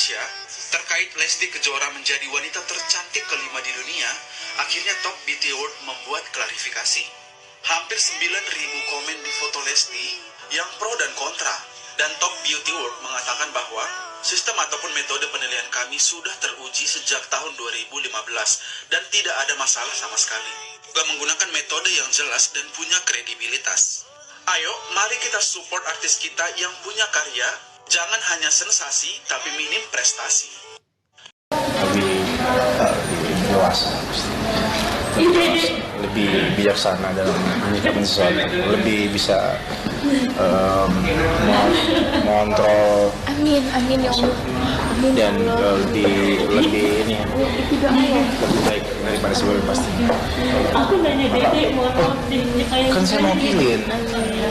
Indonesia terkait Lesti Kejora menjadi wanita tercantik kelima di dunia, akhirnya Top Beauty Award membuat klarifikasi. Hampir 9.000 komen di foto Lesti yang pro dan kontra, dan Top Beauty Award mengatakan bahwa sistem ataupun metode penilaian kami sudah teruji sejak tahun 2015 dan tidak ada masalah sama sekali. Juga menggunakan metode yang jelas dan punya kredibilitas. Ayo, mari kita support artis kita yang punya karya, jangan hanya sensasi tapi minim prestasi. Lebih dewasa, lebih bijaksana dalam menyikapi sesuatu, lebih bisa mengontrol. Amin ya Allah. Amin ya Dan Allah. lebih ini ya, lebih baik daripada sebelum pastinya. Aku nanya Dede, mau kayak Kan saya mau pilih,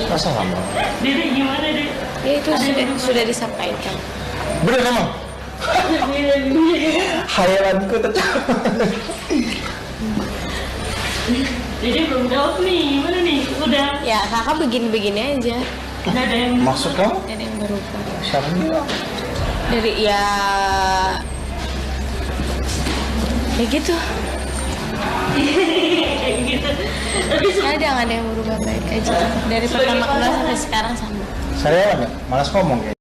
masa lama? Dede gimana Dede? Ya itu sudah disampaikan. Bener emang? Hayalanku tetap. Dede belum jawab nih, gimana nih? Udah. Ya kakak begini-begini aja. Udah ada yang Maksud kamu? Ada yang berubah. Siapa bilang? Dari ya gitu. kayak gitu. Tapi Kadang ada yang berubah baik aja. Dari pertama kenal sampai sekarang sama. Saya nggak malas ngomong kayak.